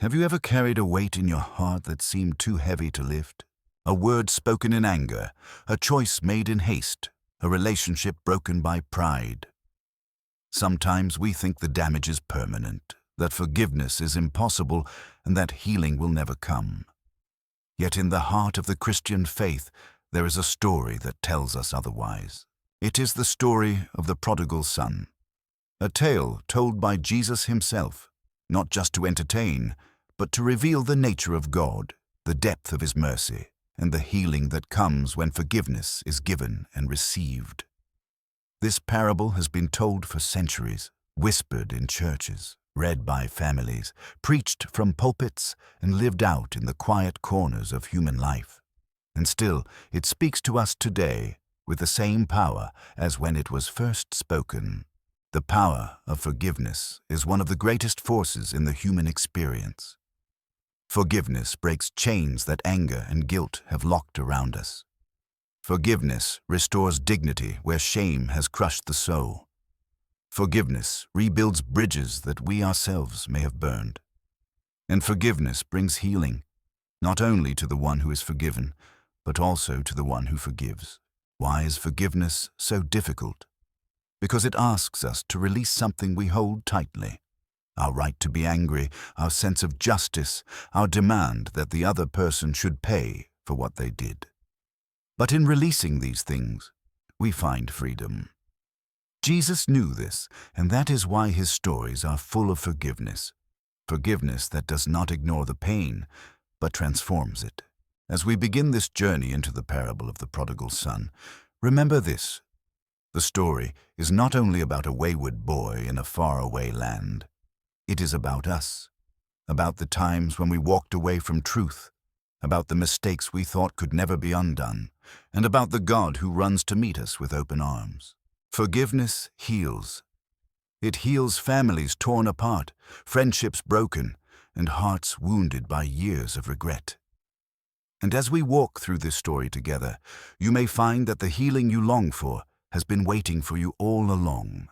Have you ever carried a weight in your heart that seemed too heavy to lift? A word spoken in anger, a choice made in haste, a relationship broken by pride. Sometimes we think the damage is permanent, that forgiveness is impossible, and that healing will never come. Yet in the heart of the Christian faith, there is a story that tells us otherwise. It is the story of the prodigal son, a tale told by Jesus himself, not just to entertain, but to reveal the nature of God, the depth of his mercy, and the healing that comes when forgiveness is given and received. This parable has been told for centuries, whispered in churches, read by families, preached from pulpits, and lived out in the quiet corners of human life. And still, it speaks to us today with the same power as when it was first spoken. The power of forgiveness is one of the greatest forces in the human experience. Forgiveness breaks chains that anger and guilt have locked around us. Forgiveness restores dignity where shame has crushed the soul. Forgiveness rebuilds bridges that we ourselves may have burned. And forgiveness brings healing, not only to the one who is forgiven, but also to the one who forgives. Why is forgiveness so difficult? Because it asks us to release something we hold tightly. Our right to be angry, our sense of justice, our demand that the other person should pay for what they did. But in releasing these things, we find freedom. Jesus knew this, and that is why his stories are full of forgiveness. Forgiveness that does not ignore the pain, but transforms it. As we begin this journey into the parable of the prodigal son, remember this. The story is not only about a wayward boy in a faraway land. It is about us, about the times when we walked away from truth, about the mistakes we thought could never be undone, and about the God who runs to meet us with open arms. Forgiveness heals. It heals families torn apart, friendships broken, and hearts wounded by years of regret. And as we walk through this story together, you may find that the healing you long for has been waiting for you all along,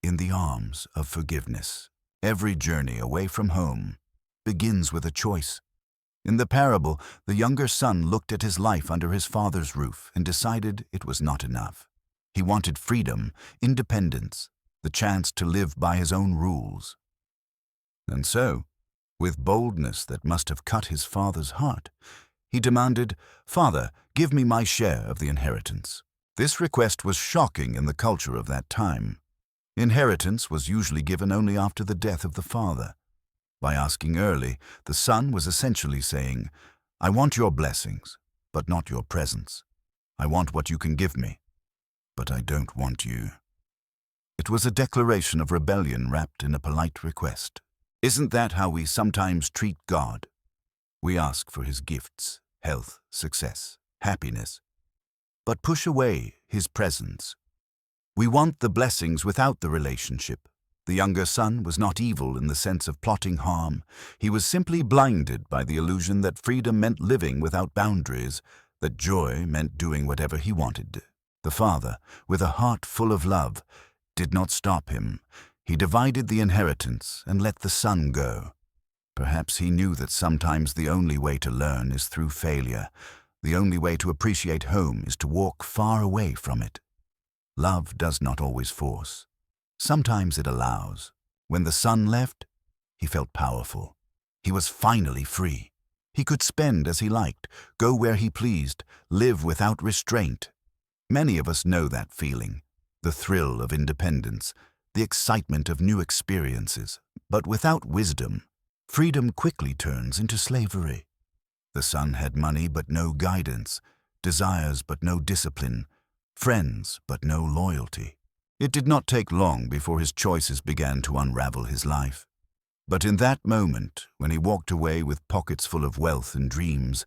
in the arms of forgiveness. Every journey away from home begins with a choice. In the parable, the younger son looked at his life under his father's roof and decided it was not enough. He wanted freedom, independence, the chance to live by his own rules. And so, with boldness that must have cut his father's heart, he demanded, "Father, give me my share of the inheritance." This request was shocking in the culture of that time. Inheritance was usually given only after the death of the father. By asking early, the son was essentially saying, "I want your blessings, but not your presence. I want what you can give me, but I don't want you." It was a declaration of rebellion wrapped in a polite request. Isn't that how we sometimes treat God? We ask for his gifts, health, success, happiness, but push away his presence. We want the blessings without the relationship. The younger son was not evil in the sense of plotting harm. He was simply blinded by the illusion that freedom meant living without boundaries, that joy meant doing whatever he wanted. The father, with a heart full of love, did not stop him. He divided the inheritance and let the son go. Perhaps he knew that sometimes the only way to learn is through failure. The only way to appreciate home is to walk far away from it. Love does not always force. Sometimes it allows. When the son left, he felt powerful. He was finally free. He could spend as he liked, go where he pleased, live without restraint. Many of us know that feeling, the thrill of independence, the excitement of new experiences. But without wisdom, freedom quickly turns into slavery. The son had money but no guidance, desires but no discipline, friends but no loyalty. It did not take long before his choices began to unravel his life. But in that moment, when he walked away with pockets full of wealth and dreams,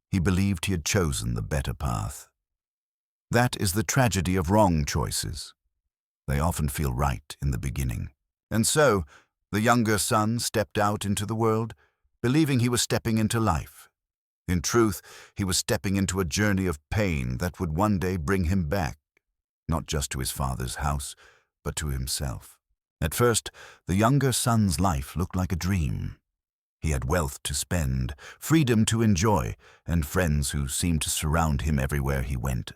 he believed he had chosen the better path. That is the tragedy of wrong choices. They often feel right in the beginning. And so, the younger son stepped out into the world, believing he was stepping into life. In truth, he was stepping into a journey of pain that would one day bring him back, not just to his father's house, but to himself. At first, the younger son's life looked like a dream. He had wealth to spend, freedom to enjoy, and friends who seemed to surround him everywhere he went.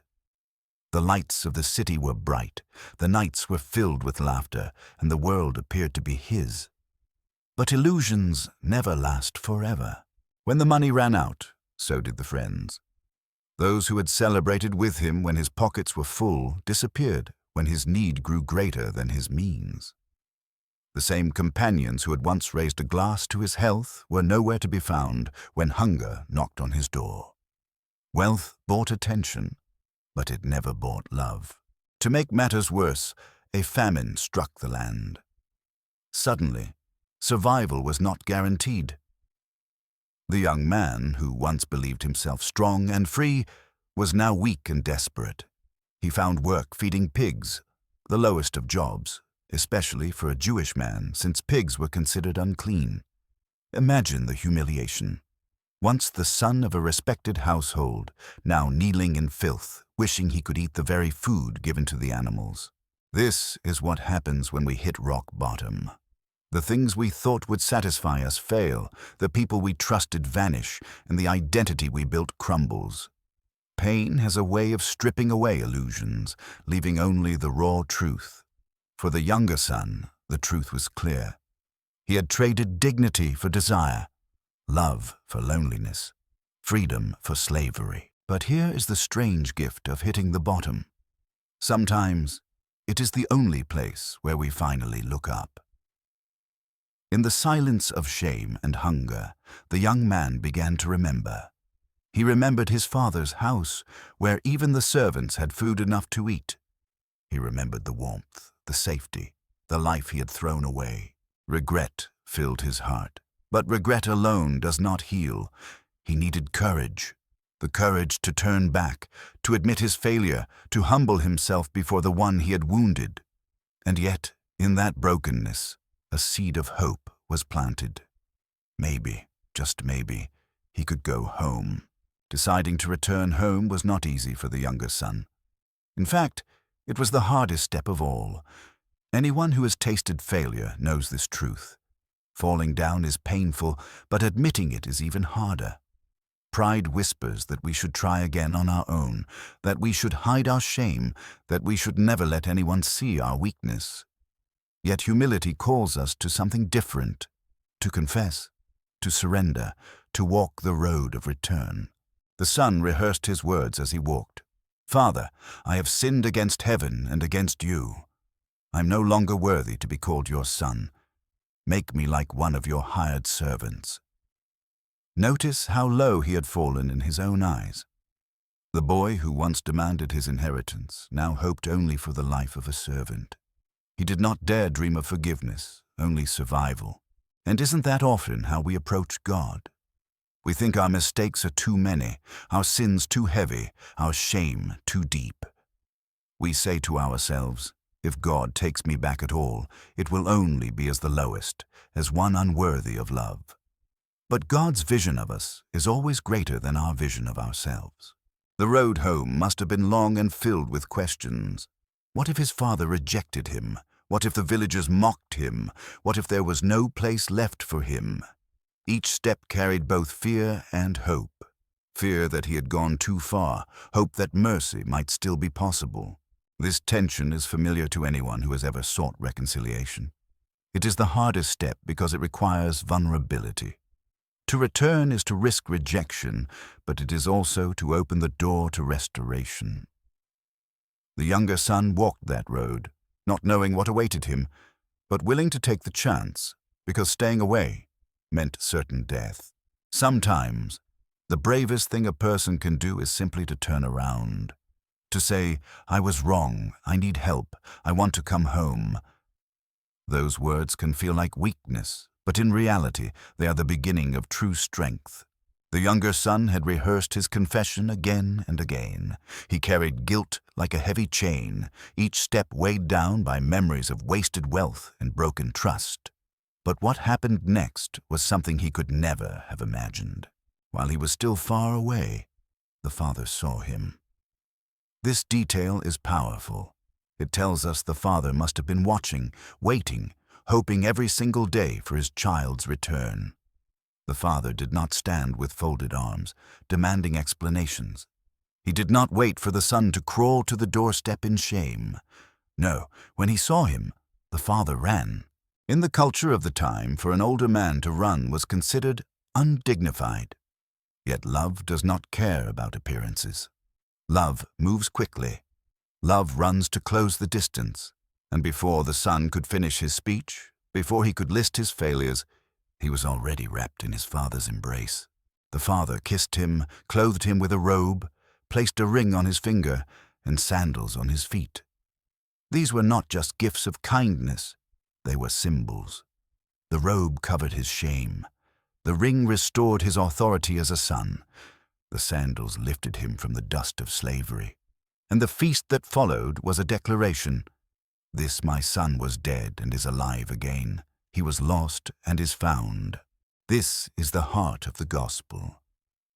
The lights of the city were bright, the nights were filled with laughter, and the world appeared to be his. But illusions never last forever. When the money ran out, so did the friends. Those who had celebrated with him when his pockets were full disappeared when his need grew greater than his means. The same companions who had once raised a glass to his health were nowhere to be found when hunger knocked on his door. Wealth bought attention, but it never bought love. To make matters worse, a famine struck the land. Suddenly, survival was not guaranteed. The young man, who once believed himself strong and free, was now weak and desperate. He found work feeding pigs, the lowest of jobs, especially for a Jewish man, since pigs were considered unclean. Imagine the humiliation. Once the son of a respected household, now kneeling in filth, wishing he could eat the very food given to the animals. This is what happens when we hit rock bottom. The things we thought would satisfy us fail, the people we trusted vanish, and the identity we built crumbles. Pain has a way of stripping away illusions, leaving only the raw truth. For the younger son, the truth was clear. He had traded dignity for desire, love for loneliness, freedom for slavery. But here is the strange gift of hitting the bottom. Sometimes it is the only place where we finally look up. In the silence of shame and hunger, the young man began to remember. He remembered his father's house, where even the servants had food enough to eat. He remembered the warmth, the safety, the life he had thrown away. Regret filled his heart. But regret alone does not heal. He needed courage. The courage to turn back, to admit his failure, to humble himself before the one he had wounded. And yet, in that brokenness, a seed of hope was planted. Maybe, just maybe, he could go home. Deciding to return home was not easy for the younger son. In fact, it was the hardest step of all. Anyone who has tasted failure knows this truth. Falling down is painful, but admitting it is even harder. Pride whispers that we should try again on our own, that we should hide our shame, that we should never let anyone see our weakness. Yet humility calls us to something different, to confess, to surrender, to walk the road of return. The son rehearsed his words as he walked. "Father, I have sinned against heaven and against you. I am no longer worthy to be called your son. Make me like one of your hired servants." Notice how low he had fallen in his own eyes. The boy who once demanded his inheritance now hoped only for the life of a servant. He did not dare dream of forgiveness, only survival. And isn't that often how we approach God? We think our mistakes are too many, our sins too heavy, our shame too deep. We say to ourselves, if God takes me back at all, it will only be as the lowest, as one unworthy of love. But God's vision of us is always greater than our vision of ourselves. The road home must have been long and filled with questions. What if his father rejected him? What if the villagers mocked him? What if there was no place left for him? Each step carried both fear and hope. Fear that he had gone too far, hope that mercy might still be possible. This tension is familiar to anyone who has ever sought reconciliation. It is the hardest step because it requires vulnerability. To return is to risk rejection, but it is also to open the door to restoration. The younger son walked that road, not knowing what awaited him, but willing to take the chance, because staying away meant certain death. Sometimes, the bravest thing a person can do is simply to turn around. To say, "I was wrong, I need help, I want to come home." Those words can feel like weakness, but in reality, they are the beginning of true strength. The younger son had rehearsed his confession again and again. He carried guilt like a heavy chain, each step weighed down by memories of wasted wealth and broken trust. But what happened next was something he could never have imagined. While he was still far away, the father saw him. This detail is powerful. It tells us the father must have been watching, waiting, hoping every single day for his child's return. The father did not stand with folded arms, demanding explanations. He did not wait for the son to crawl to the doorstep in shame. No, when he saw him, the father ran. In the culture of the time, for an older man to run was considered undignified. Yet love does not care about appearances. Love moves quickly. Love runs to close the distance. And before the son could finish his speech, before he could list his failures, he was already wrapped in his father's embrace. The father kissed him, clothed him with a robe, placed a ring on his finger, and sandals on his feet. These were not just gifts of kindness, they were symbols. The robe covered his shame. The ring restored his authority as a son. The sandals lifted him from the dust of slavery. And the feast that followed was a declaration. This my son was dead and is alive again. He was lost and is found. This is the heart of the gospel.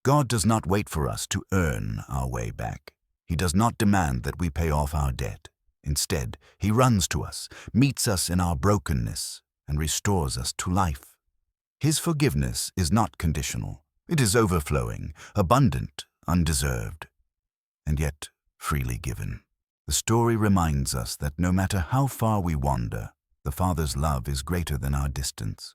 God does not wait for us to earn our way back. He does not demand that we pay off our debt. Instead, he runs to us, meets us in our brokenness, and restores us to life. His forgiveness is not conditional. It is overflowing, abundant, undeserved, and yet freely given. The story reminds us that no matter how far we wander, the Father's love is greater than our distance.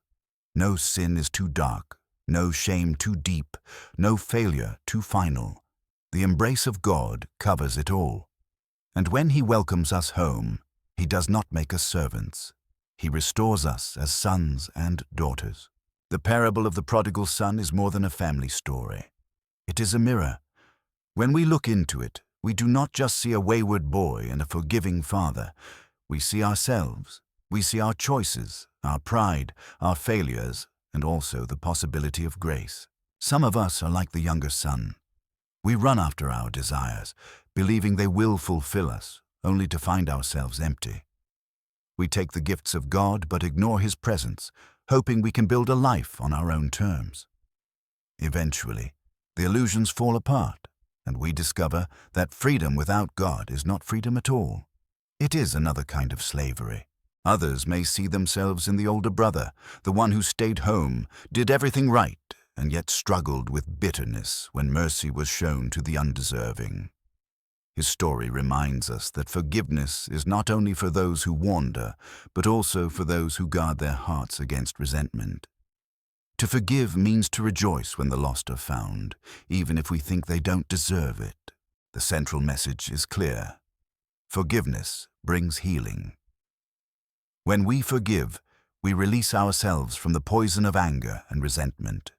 No sin is too dark, no shame too deep, no failure too final. The embrace of God covers it all. And when he welcomes us home, he does not make us servants. He restores us as sons and daughters. The parable of the prodigal son is more than a family story. It is a mirror. When we look into it, we do not just see a wayward boy and a forgiving father. We see ourselves. We see our choices, our pride, our failures, and also the possibility of grace. Some of us are like the younger son. We run after our desires, believing they will fulfill us, only to find ourselves empty. We take the gifts of God but ignore his presence, hoping we can build a life on our own terms. Eventually, the illusions fall apart, and we discover that freedom without God is not freedom at all. It is another kind of slavery. Others may see themselves in the older brother, the one who stayed home, did everything right, and yet struggled with bitterness when mercy was shown to the undeserving. His story reminds us that forgiveness is not only for those who wander, but also for those who guard their hearts against resentment. To forgive means to rejoice when the lost are found, even if we think they don't deserve it. The central message is clear. Forgiveness brings healing. When we forgive, we release ourselves from the poison of anger and resentment.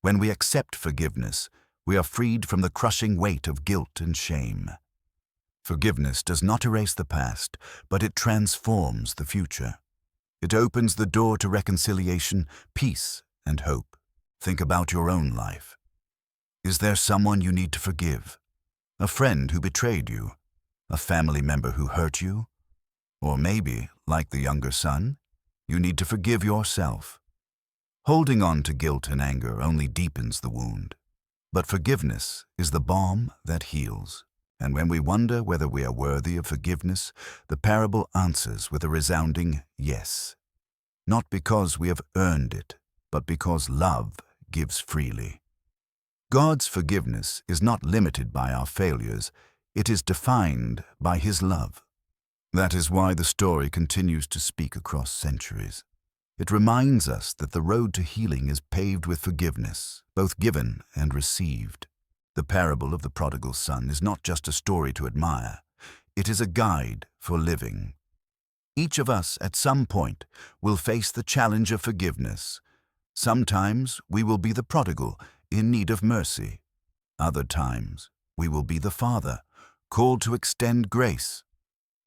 When we accept forgiveness, we are freed from the crushing weight of guilt and shame. Forgiveness does not erase the past, but it transforms the future. It opens the door to reconciliation, peace, and hope. Think about your own life. Is there someone you need to forgive? A friend who betrayed you? A family member who hurt you? Or maybe, like the younger son, you need to forgive yourself. Holding on to guilt and anger only deepens the wound. But forgiveness is the balm that heals. And when we wonder whether we are worthy of forgiveness, the parable answers with a resounding yes. Not because we have earned it, but because love gives freely. God's forgiveness is not limited by our failures, it is defined by his love. That is why the story continues to speak across centuries. It reminds us that the road to healing is paved with forgiveness, both given and received. The parable of the prodigal son is not just a story to admire, it is a guide for living. Each of us at some point will face the challenge of forgiveness. Sometimes we will be the prodigal in need of mercy. Other times we will be the father, called to extend grace.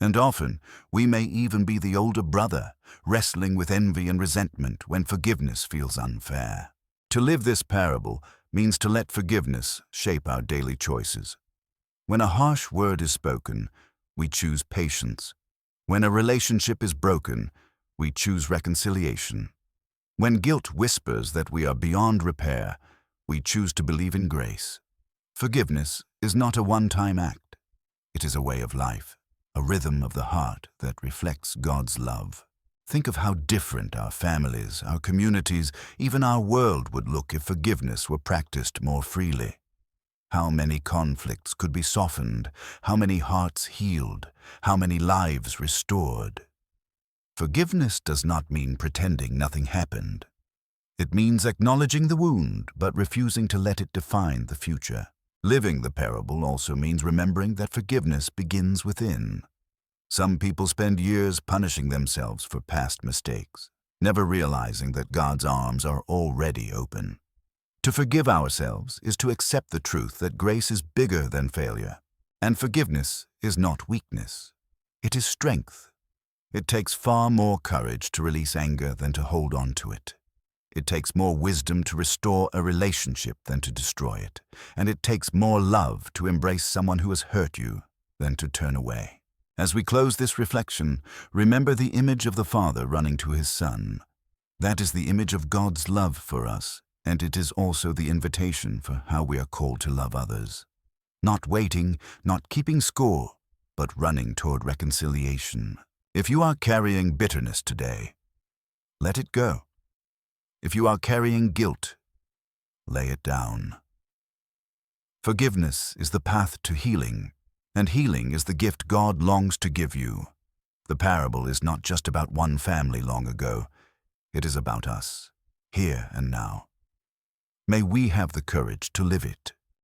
And often we may even be the older brother, wrestling with envy and resentment when forgiveness feels unfair. To live this parable means to let forgiveness shape our daily choices. When a harsh word is spoken, we choose patience. When a relationship is broken, we choose reconciliation. When guilt whispers that we are beyond repair, we choose to believe in grace. Forgiveness is not a one-time act. It is a way of life, a rhythm of the heart that reflects God's love. Think of how different our families, our communities, even our world would look if forgiveness were practiced more freely. How many conflicts could be softened, how many hearts healed, how many lives restored. Forgiveness does not mean pretending nothing happened. It means acknowledging the wound, but refusing to let it define the future. Living the parable also means remembering that forgiveness begins within. Some people spend years punishing themselves for past mistakes, never realizing that God's arms are already open. To forgive ourselves is to accept the truth that grace is bigger than failure, and forgiveness is not weakness. It is strength. It takes far more courage to release anger than to hold on to it. It takes more wisdom to restore a relationship than to destroy it, and it takes more love to embrace someone who has hurt you than to turn away. As we close this reflection, remember the image of the Father running to his Son. That is the image of God's love for us, and it is also the invitation for how we are called to love others. Not waiting, not keeping score, but running toward reconciliation. If you are carrying bitterness today, let it go. If you are carrying guilt, lay it down. Forgiveness is the path to healing, and healing is the gift God longs to give you. The parable is not just about one family long ago. It is about us, here and now. May we have the courage to live it.